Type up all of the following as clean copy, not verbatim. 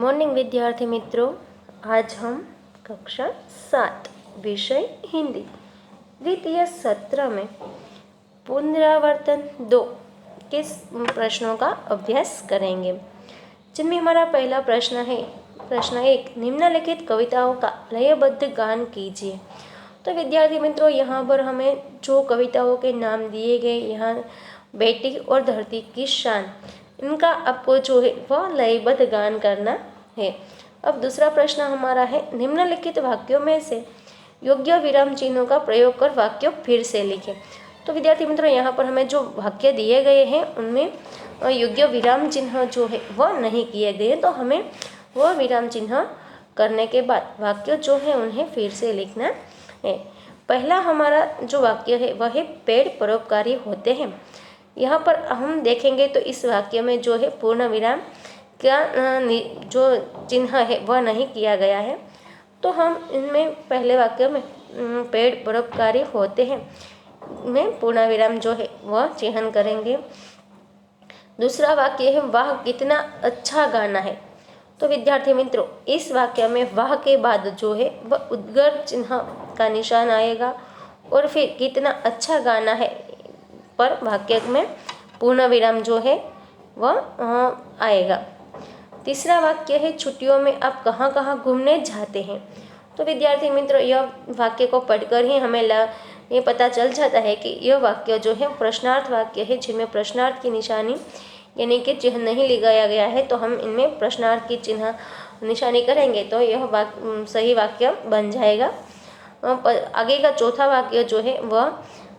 Morning विद्यार्थी मित्रों, आज हम कक्षा 7 विषय हिंदी द्वितीय सत्र में पुनरावर्तन 2 के प्रश्नों का अभ्यास करेंगे, जिनमें हमारा पहला प्रश्न है। प्रश्न 1, निम्नलिखित कविताओं का लयबद्ध गान कीजिए। तो विद्यार्थी मित्रों, यहाँ पर हमें जो कविताओं के नाम दिए गए, यहाँ बेटी और धरती की शान, इनका आपको जो है वह लयबद्ध गान करना है। अब दूसरा प्रश्न हमारा है, निम्नलिखित वाक्यों में से योग्य विराम चिन्हों का प्रयोग कर वाक्य फिर से लिखें। तो विद्यार्थी मित्रों, यहाँ पर हमें जो वाक्य दिए गए हैं उनमें योग्य विराम चिन्ह जो है वह नहीं किए गए, तो हमें वह विराम चिन्ह करने के बाद वाक्य जो है उन्हें फिर से लिखना है। पहला हमारा जो वाक्य है वह है, पेड़ परोपकारी होते हैं। यहाँ पर हम देखेंगे तो इस वाक्य में जो है पूर्ण विराम का जो चिन्ह है वह नहीं किया गया है, तो हम इनमें पहले वाक्य में पेड़ परोपकारी होते हैं में पूर्ण विराम जो है वह चिन्हन करेंगे। दूसरा वाक्य है, वाह कितना अच्छा गाना है। तो विद्यार्थी मित्रों, इस वाक्य में वाह के बाद जो है वह उद्गार चिन्ह का निशान आएगा और फिर कितना अच्छा गाना है पर वाक्य में पूर्ण विराम जो है वह आएगा। तीसरा वाक्य है, छुट्टियों में आप कहाँ कहाँ घूमने जाते हैं। तो विद्यार्थी मित्रों, यह वाक्य को पढ़कर ही हमें ये पता चल जाता है कि यह वाक्य जो है प्रश्नार्थ वाक्य है, जिनमें प्रश्नार्थ की निशानी यानी कि चिन्ह नहीं लगाया गया है, तो हम इनमें प्रश्नार्थ की चिन्ह निशानी करेंगे तो यह सही वाक्य बन जाएगा। आगे का चौथा वाक्य जो है वह,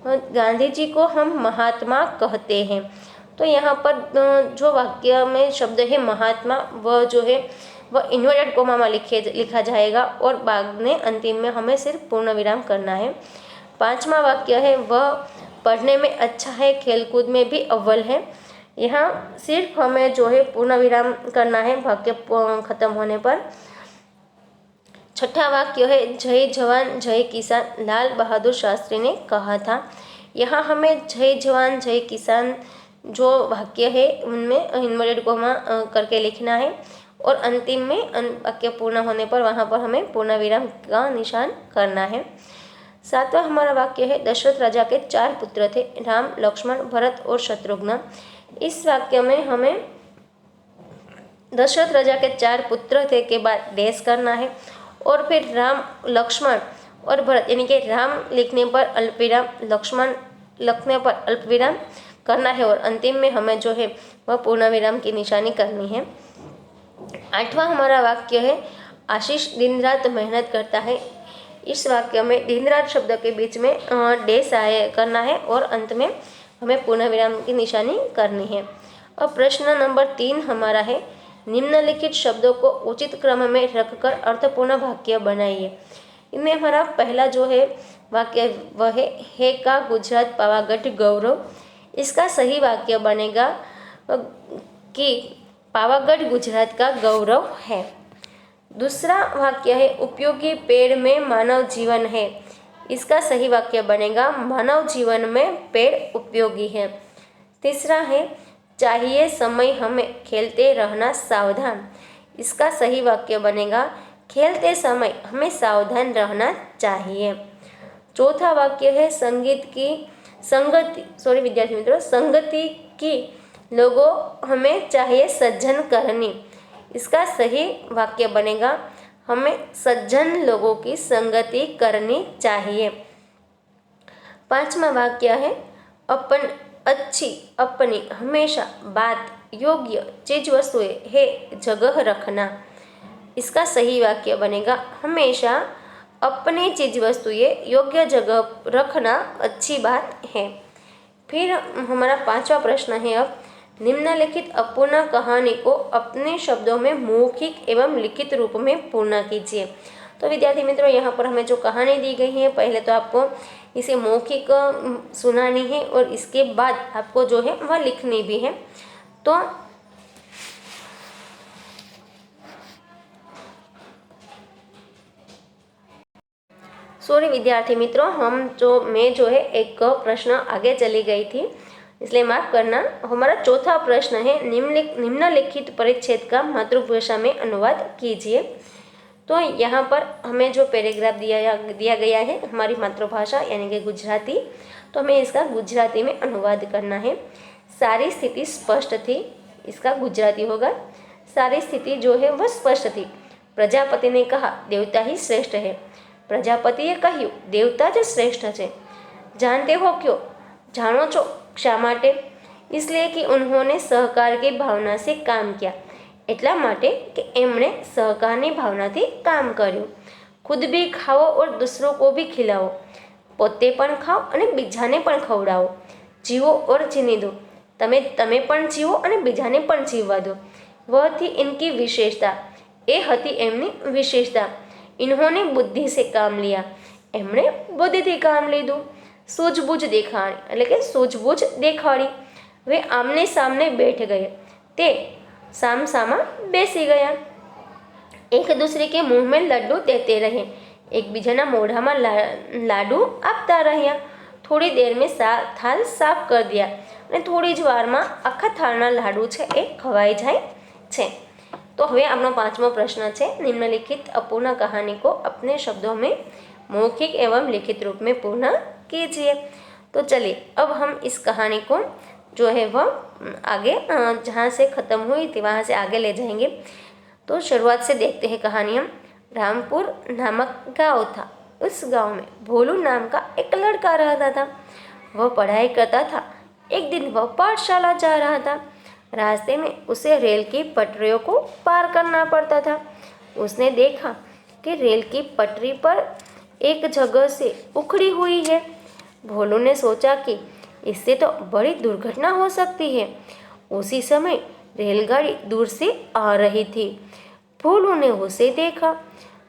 गांधी जी को हम महात्मा कहते हैं। तो यहाँ पर जो वाक्य में शब्द है महात्मा, वह जो है वह इन्वर्टेड कोमा में लिखा जाएगा और बाद में अंतिम में हमें सिर्फ पूर्ण विराम करना है। पांचवा वाक्य है, वह पढ़ने में अच्छा है, खेलकूद में भी अव्वल है। यहाँ सिर्फ हमें जो है पूर्ण विराम करना है वाक्य खत्म होने पर। छठा वाक्य है, जय जवान जय किसान लाल बहादुर शास्त्री ने कहा था। यहाँ हमें जय जवान जय किसान जो वाक्य है उनमें इन्वर्टेड कोमा करके लिखना है और अंतिम में वाक्य पूर्ण होने पर वहाँ पर हमें पूर्ण विराम का निशान करना है। सातवां हमारा वाक्य है, दशरथ राजा के 4 पुत्र थे, राम लक्ष्मण भरत और शत्रुघ्न। इस वाक्य में हमें दशरथ राजा के 4 पुत्र थे के बाद डैश करना है और फिर राम लक्ष्मण और भरत यानी कि राम लिखने पर अल्पविराम, लक्ष्मण लिखने पर अल्पविराम करना है और अंतिम में हमें जो है वह पूर्ण विराम की निशानी करनी है। आठवां हमारा वाक्य है, आशीष दिन रात मेहनत करता है। इस वाक्य में दिन रात शब्द के बीच में डैश करना है और अंत में हमें पूर्ण विराम की निशानी करनी है। अब प्रश्न नंबर 3 हमारा है, निम्नलिखित शब्दों को उचित क्रम में रखकर अर्थपूर्ण वाक्य बनाइए। इनमें हमारा पहला जो है वाक्य वह है का गुजरात पावागढ़ गौरव। इसका सही वाक्य बनेगा कि पावागढ़ गुजरात का गौरव है। दूसरा वाक्य है, उपयोगी पेड़ में मानव जीवन है। इसका सही वाक्य बनेगा, मानव जीवन में पेड़ उपयोगी है। तीसरा है, चाहिए समय हमें खेलते रहना सावधान। इसका सही वाक्य बनेगा, खेलते समय हमें सावधान रहना चाहिए। चौथा वाक्य है, संगति की लोगों हमें चाहिए सज्जन करनी। इसका सही वाक्य बनेगा, हमें सज्जन लोगों की संगति करनी चाहिए। पांचवा वाक्य है, अपनी हमेशा बात योग्य चीज वस्तुएं है जगह रखना। इसका सही वाक्य बनेगा, हमेशा अपनी चीज वस्तुएं योग्य जगह रखना अच्छी बात है। फिर हमारा पांचवा प्रश्न है, अब निम्नलिखित अपूर्ण कहानी को अपने शब्दों में मौखिक एवं लिखित रूप में पूर्ण कीजिए। तो विद्यार्थी मित्रों, यहाँ पर हमें जो कहानी दी गई है, पहले तो आपको इसे मौखिक सुनानी है और इसके बाद आपको जो है वह लिखनी भी है। तो विद्यार्थी मित्रों, मैं जो है एक प्रश्न आगे चली गई थी, इसलिए माफ करना। हमारा चौथा प्रश्न है, निम्नलिखित परिच्छेद का मातृभाषा में अनुवाद कीजिए। तो यहाँ पर हमें जो पैराग्राफ दिया गया है हमारी मातृभाषा यानी कि गुजराती, तो हमें इसका गुजराती में अनुवाद करना है। सारी स्थिति स्पष्ट थी, इसका गुजराती होगा, सारी स्थिति जो है वह स्पष्ट थी। प्रजापतिने कहा देवता ही श्रेष्ठ है। प्रजापतिए કહ્યું देवता જ श्रेष्ठ है। जानते हो क्यों? जानो છો શા માટે? इसलिए कि उन्होंने सहकार की भावना से काम किया, એટલા માટે कि એમણે सहकारनी भावनाથી काम કર્યું। खुद भी खाओ और दूसरों को भी खिलाओ, પોતે પણ ખાઓ અને બીજાને પણ ખવડાવો। જીવો और जीने दो, તમે પણ જીવો અને બીજાને પણ જીવવા દો। वह थी इनकी विशेषता, એ હતી એમની વિશેષતા। इन्होंने बुद्धि से काम लिया, એમણે બુદ્ધિથી કામ લીધું। સૂઝબૂઝ દેખાણી એટલે કે સૂઝબૂઝ દેખાડી। वे आमने सामने बैठ गए, તે सामसामा બેસી ગયા। एक दूसरे के मुंह में लड्डू देते रहे, एक बीजाना मोढ़ाમાં लाडू આપતા રહ્યા। થોડી देर में थाल साफ कर दिया અને થોડી જ વારમાં આખા થાળના લાડુ છે એ ખવાઈ જાય છે। तो हमें अपना पांचवा प्रश्न है, निम्नलिखित अपूर्ण कहानी को अपने शब्दों में मौखिक एवं लिखित रूप में पूर्ण कीजिए। तो चलिए अब हम इस कहानी को जो है वह आगे जहाँ से ख़त्म हुई थी वहाँ से आगे ले जाएंगे। तो शुरुआत से देखते हैं कहानी हम। रामपुर नामक गांव था। उस गांव में भोलू नाम का एक लड़का रहता था। वह पढ़ाई करता था। एक दिन वह पाठशाला जा रहा था। रास्ते में उसे रेल की पटरियों को पार करना पड़ता था। उसने देखा कि रेल की पटरी पर एक जगह से उखड़ी हुई है। भोलू ने सोचा कि इससे तो बड़ी दुर्घटना हो सकती है। उसी समय रेलगाड़ी दूर से आ रही थी। भोलू ने उसे देखा।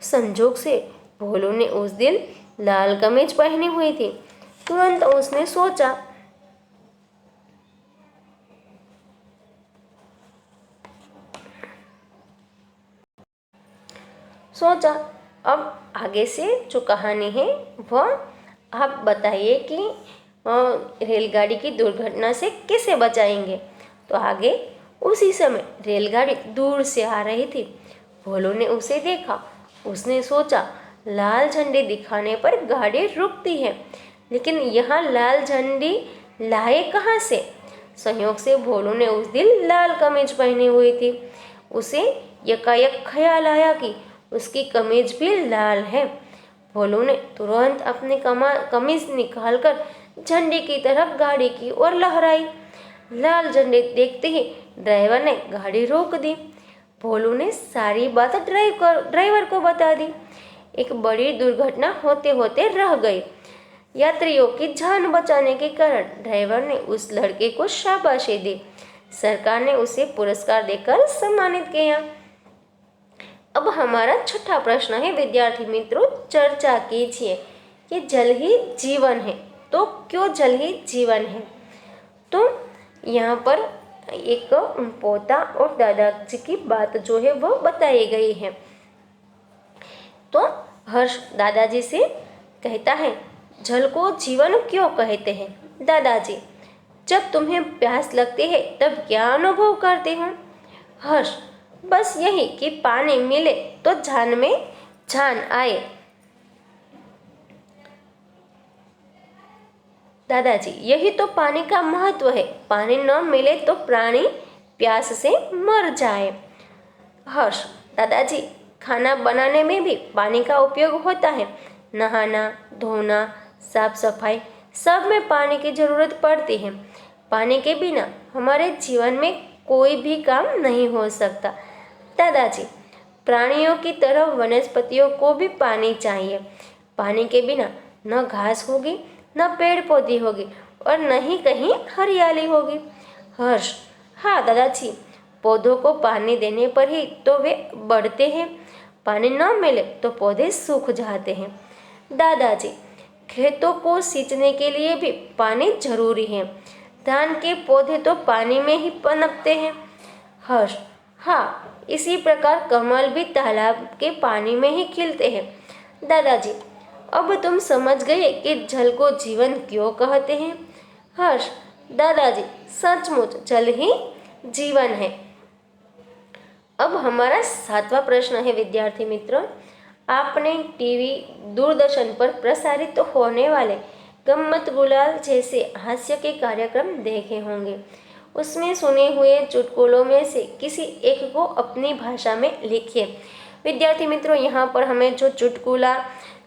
संजोग से भोलू ने उस दिन लाल कमीज पहनी हुई थी। तुरंत उसने सोचा अब आगे से जो कहानी है वह आप बताइए कि रेलगाड़ी की दुर्घटना से कैसे बचाएंगे। तो आगे उसी समय रेलगाड़ी दूर से आ रही थी। भोलू ने उसे देखा। उसने सोचा लाल झंडी दिखाने पर गाड़ी रुकती है, लेकिन यहाँ लाल झंडी लाए कहाँ से? संयोग से भोलू ने उस दिन लाल कमीज पहनी हुई थी। उसे यकायक ख्याल आया कि उसकी कमीज भी लाल है। भोलू ने तुरंत अपनी कमीज निकालकर झंडी की तरफ गाड़ी की ओर लहराई। लाल झंडी देखते ही ड्राइवर ने गाड़ी रोक दी। भोलू ने सारी बात ड्राइवर को बता दी। एक बड़ी दुर्घटना होते होते रह गई। यात्रियों की जान बचाने के कारण ड्राइवर ने उस लड़के को शाबाशी दी। सरकार ने उसे पुरस्कार देकर सम्मानित किया। अब हमारा छठा प्रश्न है, विद्यार्थी मित्रों चर्चा कीजिए कि जल ही जीवन है। तो क्यों जल ही जीवन है? तो यहाँ पर एक पोता और दादाजी की बात जो है वह बताई गई है। तो हर्ष दादाजी से कहता है जल को जीवन क्यों कहते हैं? दादाजी जब तुम्हें प्यास लगती है तब क्या अनुभव करते हो? हर्ष बस यही कि पानी मिले तो जान में जान आए। दादाजी यही तो पानी का महत्व है। पानी न मिले तो प्राणी प्यास से मर जाए। हर्ष दादाजी खाना बनाने में भी पानी का उपयोग होता है। नहाना, धोना, साफ सफाई सब में पानी की जरूरत पड़ती है। पानी के बिना हमारे जीवन में कोई भी काम नहीं हो सकता। दादाजी प्राणियों की तरह वनस्पतियों को भी पानी चाहिए। पानी के बिना न घास होगी, न पेड़ पौधे होगी और न ही कहीं हरियाली होगी। हर्ष हाँ दादाजी, पौधों को पानी देने पर ही तो वे बढ़ते हैं। पानी न मिले तो पौधे सूख जाते हैं। दादाजी खेतों को सींचने के लिए भी पानी जरूरी है। धान के पौधे तो पानी में ही पनपते हैं। हर्ष हाँ, इसी प्रकार कमल भी तालाब के पानी में ही खिलते हैं। दादाजी अब तुम समझ गए कि जल को जीवन क्यों कहते हैं। हर्ष दादाजी सचमुच जल ही जीवन है। अब हमारा 7वां प्रश्न है विद्यार्थी मित्रों, आपने टीवी दूरदर्शन पर प्रसारित होने वाले गम्मत गुलाल जैसे हास्य के कार्यक्रम देखे होंगे। उसमें सुने हुए चुटकुलों में से किसी एक को अपनी भाषा में लिखिए। विद्यार्थी मित्रों, यहाँ पर हमें जो चुटकुला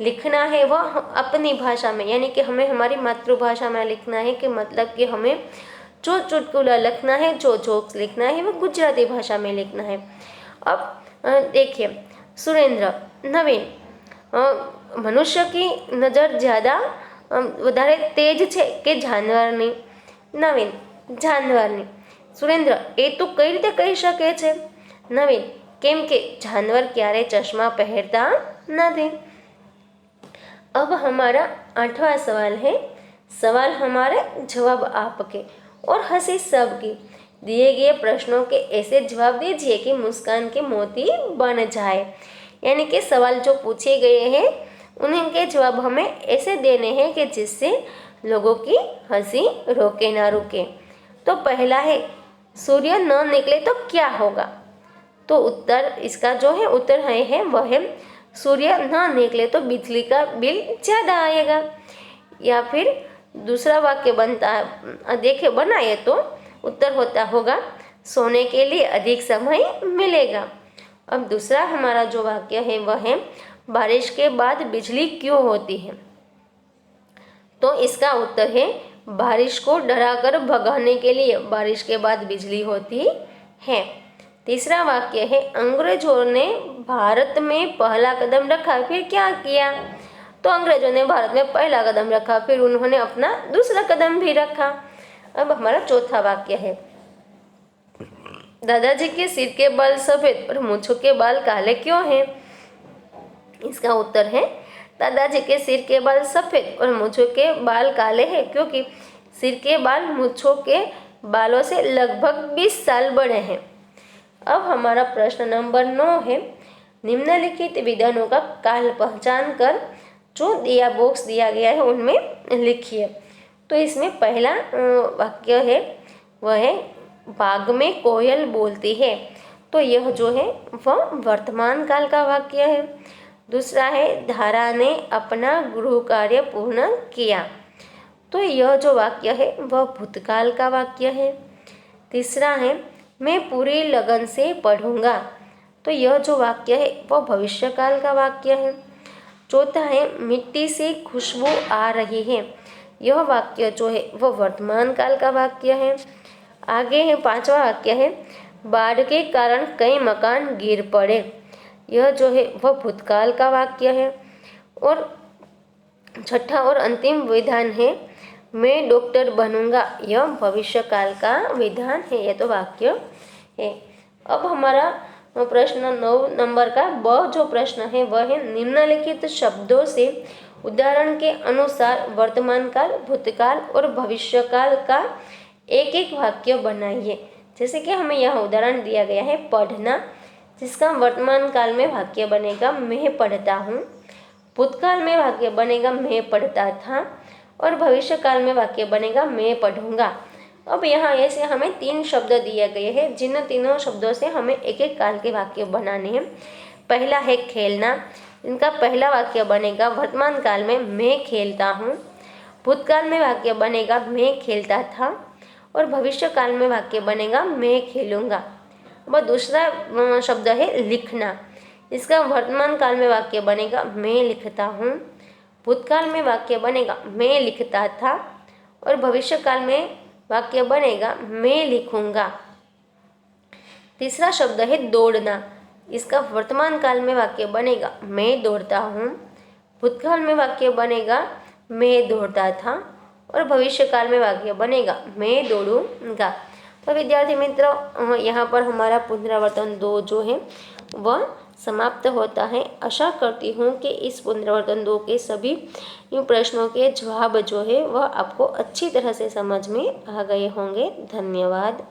लिखना है वह अपनी भाषा में, यानी कि हमें हमारी मातृभाषा में लिखना है, कि मतलब कि हमें जो चुटकुला लिखना है, जो जोक्स लिखना है, वह गुजराती भाषा में लिखना है। अब देखिए, सुरेंद्र, नवीन, मनुष्य की नज़र ज़्यादा વધારે તેજ છે કે જાનવરની? નવીન, જાનવરની. સુરેન્દ્ર, એ તું કઈ રીતે કહી શકે છે? નવીન, કેમ કે जानवर ક્યારે चश्मा पहनता नहीं। अब हमारा 8वां सवाल है, सवाल हमारे जवाब आपके और हंसी सबकी। दिए गए प्रश्नों के ऐसे जवाब दीजिए कि मुस्कान के मोती बन जाए। यानी कि सवाल जो पूछे गए हैं उनके जवाब हमें ऐसे देने हैं कि जिससे लोगों की हंसी रोके ना रुके। तो पहला है, सूर्य न निकले तो क्या होगा? तो उत्तर इसका जो है उत्तर है वह है, सूर्य न निकले तो बिजली का बिल ज़्यादा आएगा। या फिर दूसरा वाक्य बनता है, देखे बनाए तो उत्तर होता होगा, सोने के लिए अधिक समय मिलेगा। अब दूसरा हमारा जो वाक्य है वह है, बारिश के बाद बिजली क्यों होती है? तो इसका उत्तर है, बारिश को डराकर भगाने के लिए बारिश के बाद बिजली होती है। तीसरा वाक्य है, अंग्रेजों ने भारत में पहला कदम रखा फिर क्या किया? तो अंग्रेजों ने भारत में पहला कदम रखा, फिर उन्होंने अपना दूसरा कदम भी रखा। अब हमारा चौथा वाक्य है, दादाजी के सिर के बाल सफेद और मूंछों के बाल काले क्यों हैं? इसका उत्तर है, दादाजी के सिर के बाल सफेद और मूंछों के बाल काले हैं क्योंकि सिर के बाल मूंछों के बालों से लगभग 20 साल बड़े हैं। अब हमारा प्रश्न नंबर 9 है, निम्नलिखित विधानों का काल पहचान कर जो दिया बॉक्स दिया गया है उनमें लिखिए। तो इसमें पहला वाक्य है वह है, बाग में कोयल बोलती है। तो यह जो है वह वर्तमान काल का वाक्य है। दूसरा है, धारा ने अपना गृह कार्य पूर्ण किया। तो यह जो वाक्य है वह भूतकाल का वाक्य है। तीसरा है, मैं पूरी लगन से पढ़ूंगा। तो यह जो वाक्य है वह भविष्यकाल का वाक्य है। चौथा है, मिट्टी से खुशबू आ रही है। यह वाक्य जो है वह वर्तमान काल का वाक्य है। आगे है 5वां वाक्य है, बाढ़ के कारण कई मकान गिर पड़े। यह जो है वह भूतकाल का वाक्य है। और छठा और अंतिम विधान है, मैं डॉक्टर बनूंगा। यह भविष्यकाल का विधान है, यह तो वाक्य है। अब हमारा प्रश्न 9 नंबर का ब जो प्रश्न है वह है, निम्नलिखित शब्दों से उदाहरण के अनुसार वर्तमान काल, भूतकाल और भविष्यकाल का एक एक वाक्य बनाइए। जैसे कि हमें यह उदाहरण दिया गया है, पढ़ना, जिसका वर्तमान काल में वाक्य बनेगा मैं पढ़ता हूँ, भूतकाल में वाक्य बनेगा मैं पढ़ता था, और भविष्य काल में वाक्य बनेगा मैं पढ़ूंगा। अब यहाँ ऐसे हमें 3 शब्द दिए गए हैं, जिन तीनों शब्दों से हमें एक एक काल के वाक्य बनाने हैं। पहला है खेलना, इनका पहला वाक्य बनेगा वर्तमान काल में मैं खेलता हूँ, भूतकाल में वाक्य बनेगा मैं खेलता था, और भविष्य काल में वाक्य बनेगा मैं खेलूँगा। अब दूसरा शब्द है लिखना, इसका वर्तमान काल में वाक्य बनेगा मैं लिखता हूँ, भूतकाल में वाक्य बनेगा मैं लिखता था, और भविष्य काल में वाक्य बनेगा मैं लिखूँगा। तीसरा शब्द है दौड़ना, इसका वर्तमान काल में वाक्य बनेगा मैं दौड़ता हूँ, भूतकाल में वाक्य बनेगा मैं दौड़ता था, और भविष्य काल में वाक्य बनेगा मैं दौड़ूंगा। तो विद्यार्थी मित्रों, यहाँ पर हमारा पुनरावर्तन 2 जो है वह समाप्त होता है। आशा करती हूँ कि इस पुनरावर्तन 2 के सभी प्रश्नों के जवाब जो है वह आपको अच्छी तरह से समझ में आ गए होंगे। धन्यवाद।